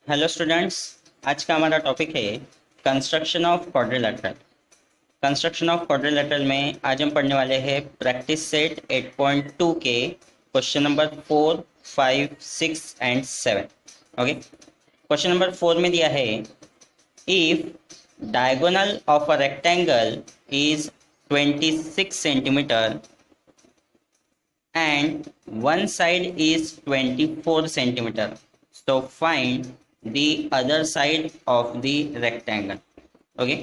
Hello students. आज का हमारा टॉपिक है construction of quadrilateral. Construction of quadrilateral में आज हम पढ़ने वाले हैं प्रैक्टिस सेट 8.2 के question number 4, 5, 6 and 7। Okay, question number 4 में दिया है if diagonal of a rectangle is 26 centimetre and one side is 24 centimeter. So find the other side of the rectangle. Okay,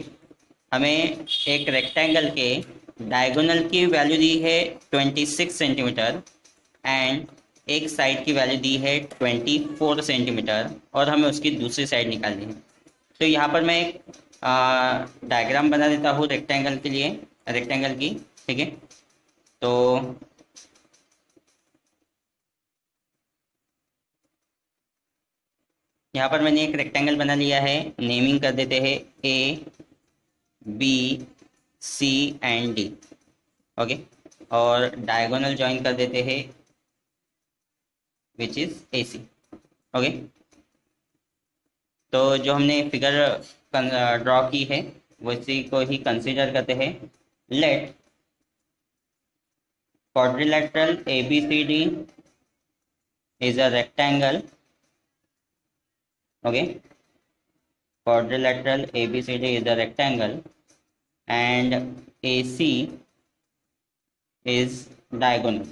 हमें एक रेक्टेंगल के डायगोनल की value दी है 26 सेंटीमीटर एंड एक साइड की वैल्यू दी है 24 सेंटीमीटर और हमें उसकी दूसरी साइड निकालनी है। तो यहाँ पर मैं एक डायग्राम बना देता हूँ रेक्टेंगल के लिए, रेक्टेंगल की। ठीक है, तो यहाँ पर मैंने एक रेक्टेंगल बना लिया है। नेमिंग कर देते हैं A, B, C and D. Okay, और डायगोनल ज्वाइन कर देते हैं which is a C. Okay, तो जो हमने फिगर ड्रॉ की है उसी को ही कंसीडर करते हैं। Let quadrilateral A B C D is a rectangle. Okay, quadrilateral ABCD is a rectangle and AC is diagonal.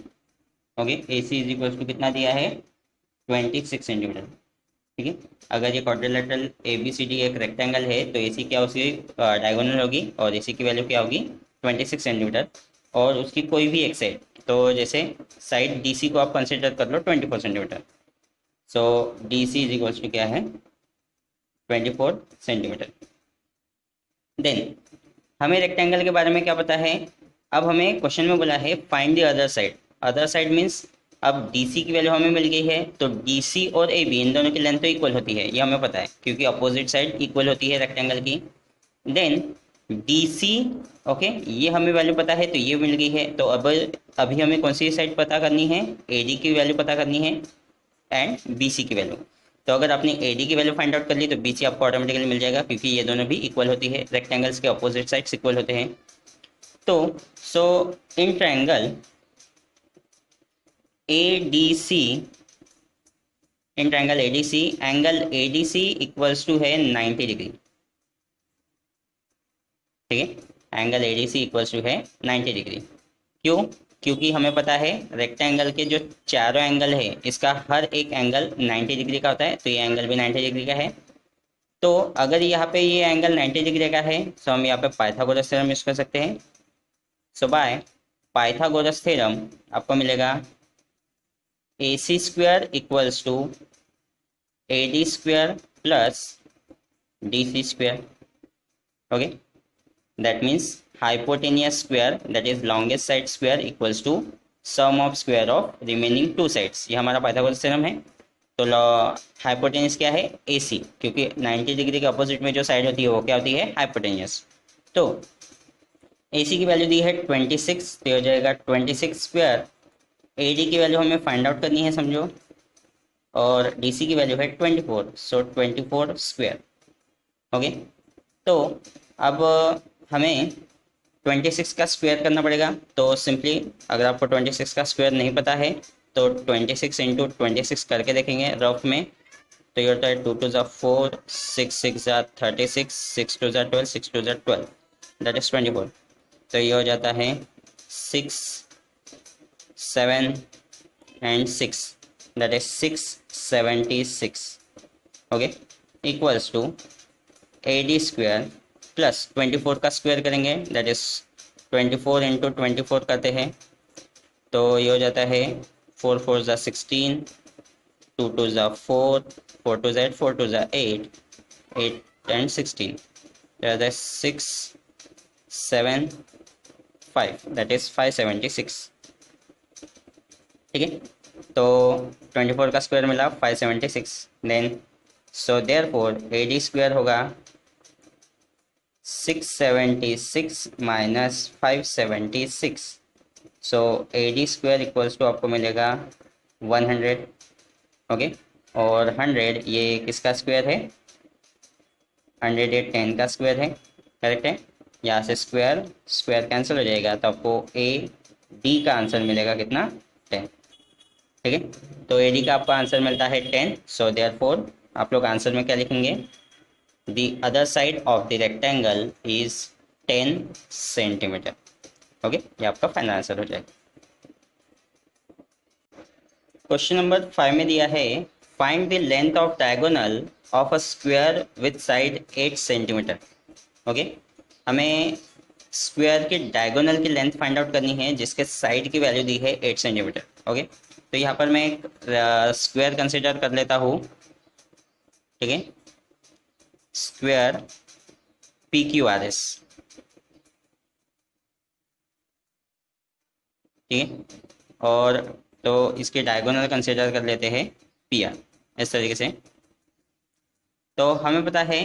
Okay, AC is equal to कितना दिया है 26 सेंटीमीटर। ठीक है, अगर ये क्वाड्रिलेटरल ABCD एक रेक्टेंगल है तो AC क्या उसकी डायगोनल होगी और AC की वैल्यू क्या होगी 26 सेंटीमीटर और उसकी कोई भी एक साइड, तो जैसे साइड DC को आप कंसिडर कर लो 24 centimetre. So DC is equal to क्या है 24 सेंटीमीटर। देन हमें रेक्टेंगल के बारे में क्या पता है। अब हमें क्वेश्चन में बोला है find the other side. Other side means अब DC की वैल्यू हमें मिल गई है तो DC और AB इन दोनों की लेंथ तो इक्वल होती है, ये हमें पता है क्योंकि अपोजिट साइड इक्वल होती है रेक्टेंगल की। देन DC, ओके, ये हमें वैल्यू पता है तो ये मिल गई है। तो अब अभी हमें कौन सी साइड पता करनी है, AD की वैल्यू पता करनी है एंड BC की वैल्यू। तो अगर आपने AD की वैल्यू फाइंड आउट कर ली तो BC आपको ऑटोमेटिकली मिल जाएगा क्योंकि ये दोनों भी इक्वल होती है, रेक्टेंगल्स के अपोजिट साइड्स इक्वल होते हैं। तो so in triangle ADC, in triangle ADC angle ADC equals to है 90 डिग्री। ठीक है, एंगल ADC इक्वल्स टू है 90 डिग्री। क्यों? क्योंकि हमें पता है रेक्टेंगल के जो चारों एंगल है इसका हर एक एंगल 90 डिग्री का होता है, तो ये एंगल भी 90 डिग्री का है। तो अगर यहाँ पे ये एंगल 90 डिग्री का है तो हम यहाँ पे पाइथागोरस थ्योरम यूज कर सकते हैं। सो बाय पाइथागोरस थ्योरम आपको मिलेगा AC square equals to AD square plus DC square. Okay, that means hypotenuse square, that is longest side square equals to sum of square of remaining two sides। ये हमारा Pythagoras theorem है। तो hypotenuse क्या है AC, क्योंकि 90 degree के opposite में जो साइड होती है वो क्या होती है हाइपोटेन्यूस। तो AC की वैल्यू दी है 26, तो हो जाएगा 26 स्क्वायर। AD की वैल्यू हमें फाइंड आउट करनी है समझो, और DC की वैल्यू है 24, सो 24 स्क्वायर। ओके, तो अब हमें 26 का स्क्वायर करना पड़ेगा। तो सिंपली अगर आपको 26 का स्क्वायर नहीं पता है तो 26 इंटू 26 करके देखेंगे रफ में। तो ये होता है 2 2 4, 6 6 36, 6 2 12, 6 2 12, दैट इज 24। तो ये हो जाता है 6 7 and 6, that is 676। Okay, equals to AD square plus 24 का स्क्वायर करेंगे, दैट इज 24 इंटू 24 करते हैं तो ये हो जाता है 4 4 16, 2 2 4, 4 2 4 2 8, 8 and 16, that is 6 7 5, that is 576। ठीक है, तो 24 का स्क्वायर मिला 576। Then so therefore AD square होगा 676 minus 576। So AD square equals to आपको मिलेगा 100। ओके, और 100 ये किसका स्क्वायर है, 100 ये 10 का स्क्वायर है, करेक्ट है। यहाँ से स्क्वायर स्क्वायर कैंसिल हो जाएगा तो आपको ए डी का आंसर मिलेगा कितना, 10, ठीक है। तो ए डी का आपका आंसर मिलता है 10। सो देयरफॉर आप लोग आंसर में क्या लिखेंगे, the other side of the rectangle is 10 centimetre. Okay, ये आपका फाइनल आंसर हो जाएगा। क्वेश्चन नंबर 5 में दिया है find the length of diagonal of a square with side 8 centimetre. Okay, हमें स्क्वायर के डायगोनल की लेंथ फाइंड आउट करनी है जिसके साइड की वैल्यू दी है 8 सेंटीमीटर। ओके, तो यहाँ पर मैं एक स्क्वायर कंसिडर कर लेता हूँ, ठीक है, square P Q R S, ठीक है। और तो इसके डायगोनल कंसिडर कर लेते हैं पी आर, इस तरीके से। तो हमें पता है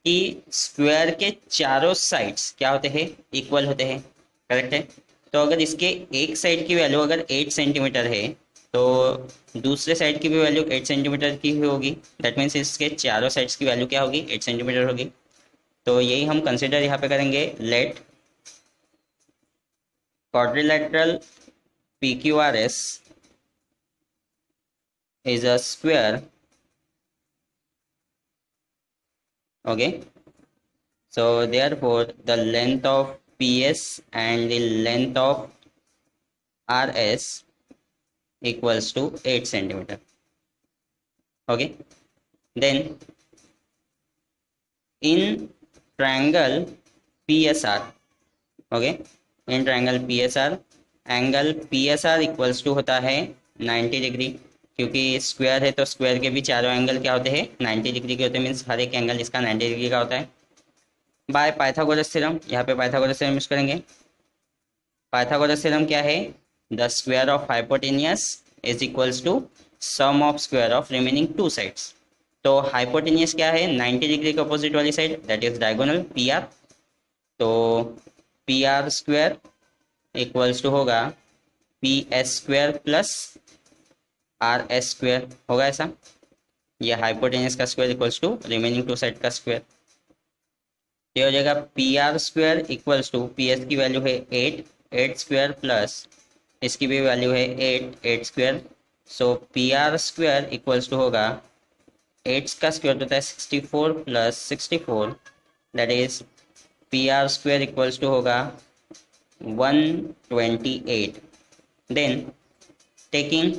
कि स्क्वायर के चारों साइड्स क्या होते हैं, इक्वल होते हैं, करेक्ट है। तो अगर इसके एक साइड की वैल्यू अगर 8 सेंटीमीटर है तो दूसरे साइड की भी वैल्यू 8 सेंटीमीटर की ही होगी। दैट मीन्स इसके चारों साइड्स की वैल्यू क्या होगी, 8 सेंटीमीटर होगी। तो यही हम कंसिडर यहाँ पे करेंगे, let quadrilateral P Q R S is a square. Okay, so therefore the length of PS and the length of RS equals to 8 centimeter. Okay, then in triangle PSR, okay, in triangle PSR angle PSR equals to होता है 90 degree, क्योंकि square है तो square के भी चारों angle क्या होते हैं, 90 डिग्री के होते हैं। मीन्स हर एक एंगल इसका 90 डिग्री का होता है। बाय पाइथागोरस थ्योरम, यहाँ पे पाइथागोरस थ्योरम यूज करेंगे। पाइथागोरस थ्योरम क्या है, the square of hypotenuse is equals to sum of square of remaining two sides. तो हाइपोटेनियस क्या है, 90 डिग्री के अपोजिट वाली side, that is diagonal P R. तो P R square equals to होगा P S square plus R S square, होगा ऐसा। यह हाइपोटेनियस का square equals to remaining two side का स्क्वायर। ये हो जाएगा P R square equals to P S की वैल्यू है 8, 8 स्क्वायर प्लस इसकी भी वैल्यू है 8, 8 square. So P R square equals to होगा 8 का स्क्वायर होता है 64 plus 64, that is P R square equals to होगा 128। Then taking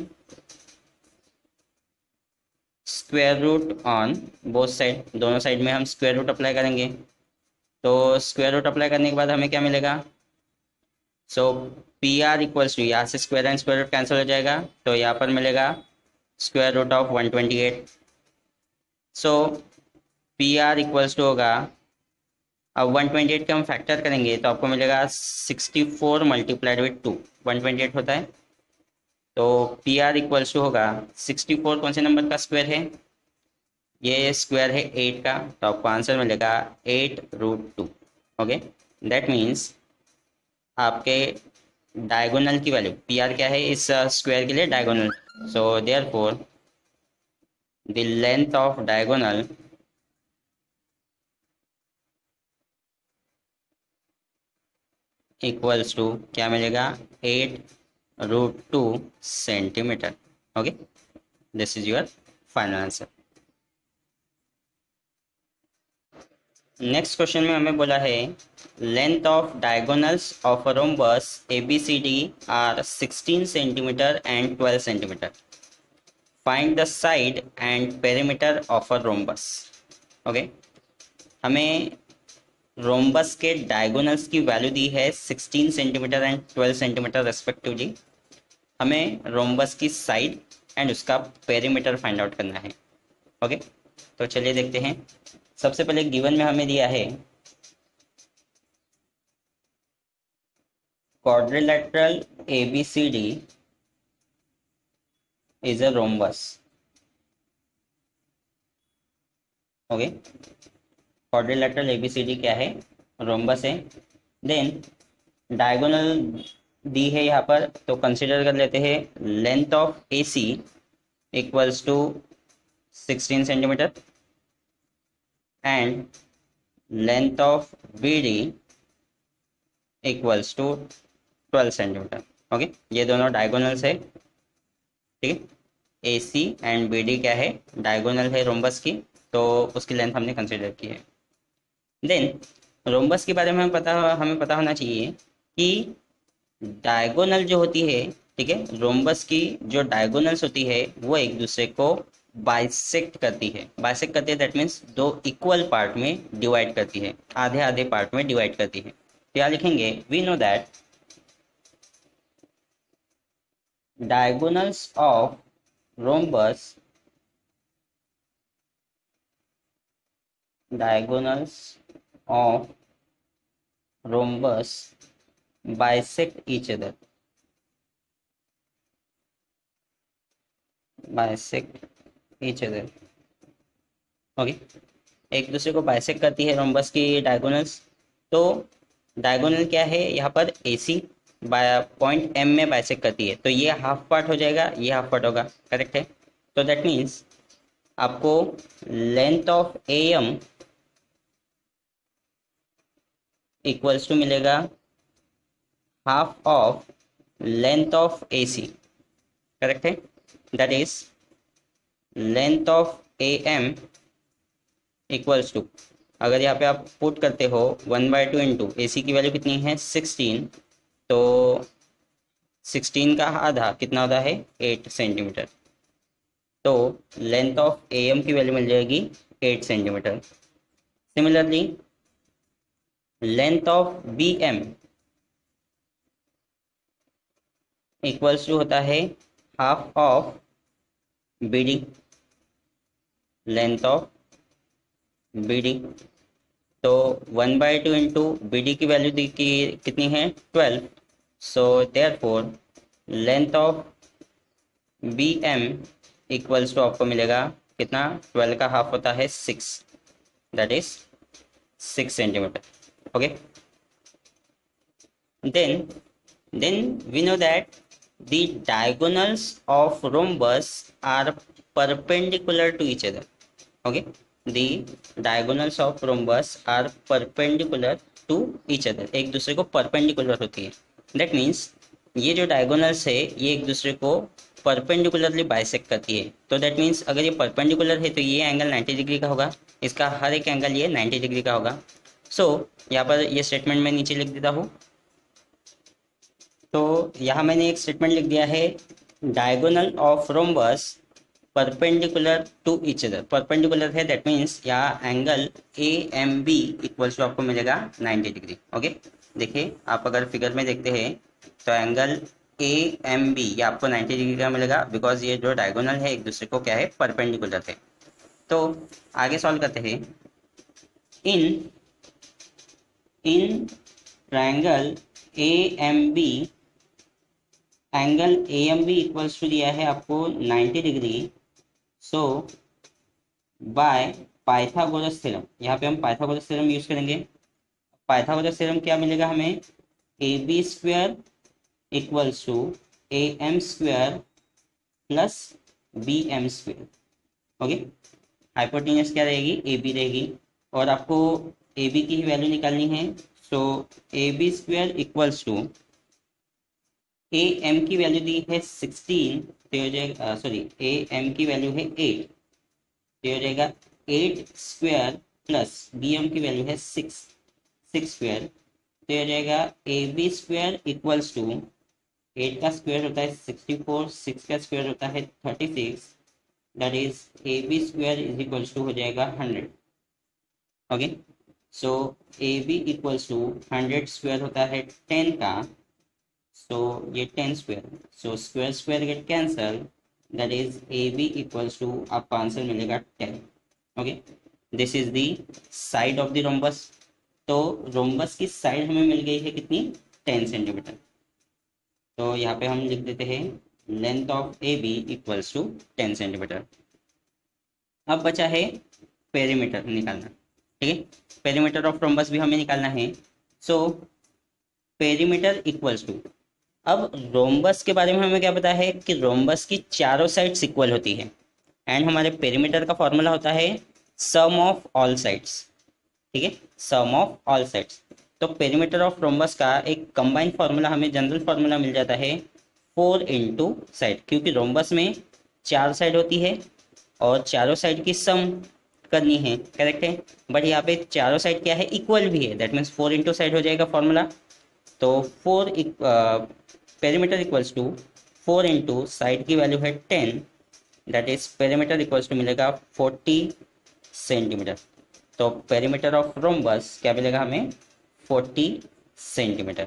square root on both side, दोनों साइड में हम स्क्वायर रूट अप्लाई करेंगे। तो स्क्वायर रूट अप्लाई करने के बाद हमें क्या मिलेगा, so P R equals to, यहाँ से square and square root cancel हो जाएगा, तो यहाँ पर मिलेगा square root of 128। So P R equals to होगा, अब 128 का हम फैक्टर करेंगे तो आपको मिलेगा 64 मल्टीप्लाइड विथ 2, 128 होता है। तो पी आर इक्वल्स टू होगा 64 कौन से नंबर का स्क्वायर है, ये स्क्वायर है 8 का, तो आपको आंसर मिलेगा 8√2। ओके, दैट मीन्स आपके डायगोनल की वैल्यू, पी आर क्या है इस स्क्वायर के लिए, diagonal. So therefore the length of diagonal equals to क्या मिलेगा, 8√2 centimetre. Okay, this is your final answer. Next question में हमें बोला है length of diagonals of a rhombus ABCD are 16 centimetre and 12 centimetre. Find the side and perimeter of a rhombus. Okay, हमें rhombus के diagonals की value दी है 16 centimetre and 12 centimetre respectively. हमें रोम्बस की साइड एंड उसका पेरीमीटर फाइंड आउट करना है। ओके, तो चलिए देखते हैं। सबसे पहले गिवन में हमें दिया है quadrilateral ABCD is a rhombus. Okay, quadrilateral ABCD क्या है, रोम्बस है। देन डायगोनल दी है यहाँ पर, तो कंसिडर कर लेते हैं length of AC equals to 16 centimetre and length of B D equals to 12 centimetre. Okay, ये दोनों डायगोनल्स है, ठीक है। A C and B D क्या है, डायगोनल है रोम्बस की, तो उसकी लेंथ हमने कंसिडर की है। देन रोम्बस के बारे में हमें पता होना चाहिए कि डायगोनल जो होती है, ठीक है, रोम्बस की जो डायगोनल्स होती है वो एक दूसरे को बाइसेक्ट करती है। बाइसेक्ट करती है दैट मीन्स दो इक्वल पार्ट में डिवाइड करती है, आधे आधे पार्ट में डिवाइड करती है। तो यहाँ लिखेंगे we know that diagonals of rhombus diagonals of rhombus bisect each other, bisect each other। Okay, एक दूसरे को बाइसेक्ट करती है रोम्बस की डायगोनल्स। तो डायगोनल क्या है यहाँ पर, ए सी पॉइंट एम में बाइसेक्ट करती है, तो ये हाफ पार्ट हो जाएगा, ये हाफ पार्ट होगा, करेक्ट है। तो दैट मीन्स आपको length of A M equals to मिलेगा half of length of A C, correct है। That is length of A M equals to, अगर यहाँ पे आप पुट करते हो 1/2 इंटू ए सी की वैल्यू कितनी है 16, तो 16 का आधा कितना होता है 8 सेंटीमीटर। तो लेंथ ऑफ ए एम की वैल्यू मिल जाएगी 8 centimetre. Similarly length of B M equals to होता है half of B D, length of B D. तो 1/2 इंटू बी डी की वैल्यू दी की कितनी है 12, so therefore length of B M equals to आपको मिलेगा कितना, 12 का हाफ होता है 6, that is 6 centimetre. Okay, then we know that the diagonals of rhombus are perpendicular to each other। okay, the diagonals of rhombus are perpendicular to each other, एक दूसरे को perpendicular होती है। that means ये जो diagonals है ये एक दूसरे को परपेंडिकुलरली बाइसेक्ट करती है। तो दैट मीन्स अगर ये परपेंडिकुलर है तो ये एंगल 90 डिग्री का होगा, इसका हर एक एंगल ये 90 डिग्री का होगा। सो यहाँ पर ये स्टेटमेंट मैं नीचे लिख देता हूँ। तो यहाँ मैंने एक स्टेटमेंट लिख दिया है, diagonal of rhombus perpendicular to each other. Perpendicular है दैट मीन्स यहाँ angle A M B equals to आपको मिलेगा 90 डिग्री। ओके, देखिए आप अगर फिगर में देखते हैं तो एंगल ए एम बी ये आपको 90 डिग्री का मिलेगा, बिकॉज ये जो डायगोनल है एक दूसरे को क्या है परपेंडिकुलर है। तो आगे सॉल्व करते हैं। In triangle A M B angle A M B equals to दिया है आपको 90 degree. So by Pythagoras theorem, यहाँ पे हम पाइथागोरस थ्योरम यूज करेंगे। पाइथागोरस थ्योरम क्या मिलेगा हमें, A B square equals to A M square plus B M square. Okay, hypotenuse क्या रहेगी, ए बी रहेगी, और आपको ए बी की ही वैल्यू निकालनी है। So A B square equals to A M की वैल्यू दी है 16, तो हो जाएगा, सॉरी ए एम की वैल्यू है 8, तो हो जाएगा 8 स्क्वायर प्लस बी एम की वैल्यू है 6 स्क्वायर, तो हो जाएगा A B square equals to 8 का स्क्वायर होता है 64, 6 का स्क्वायर होता है 36, that is A B square is equals to हो जाएगा 100। Okay, so A B equals to 100 square होता है 10 का, so ये 10 square, so square square get cancel, that is A B equals to आपका आंसर मिलेगा 10। Okay, this is the side of the rhombus. तो rhombus की साइड हमें मिल गई है कितनी, 10 सेंटीमीटर। तो यहाँ पे हम लिख देते हैं length of A B equals to 10 centimetre. अब बचा है पेरीमीटर निकालना, ठीक है, पेरीमीटर ऑफ रोम्बस भी हमें निकालना है। सो पेरीमीटर इक्वल्स टू, अब रोम्बस के बारे में हमें क्या पता है कि रोम्बस की चारों साइड्स इक्वल होती है। एंड हमारे पेरीमीटर का फॉर्मूला होता है सम ऑफ ऑल साइड्स, ठीक है, सम ऑफ ऑल साइड्स। तो पेरीमीटर ऑफ रोम्बस का एक कंबाइंड फार्मूला, हमें जनरल फार्मूला मिल जाता है 4 इंटू साइड, क्योंकि रोम्बस में 4 साइड होती है और चारों साइड की सम करनी है, करेक्ट है। बट यहाँ पे चारों साइड क्या है, इक्वल भी है, दैट मीन्स 4 इंटू साइड हो जाएगा फॉर्मूला। तो 4 perimeter equals to 4 into side की वैल्यू है 10, that is perimeter equals to मिलेगा 40 सेंटीमीटर। तो पेरीमीटर ऑफ रोम्बस क्या मिलेगा हमें, 40 सेंटीमीटर।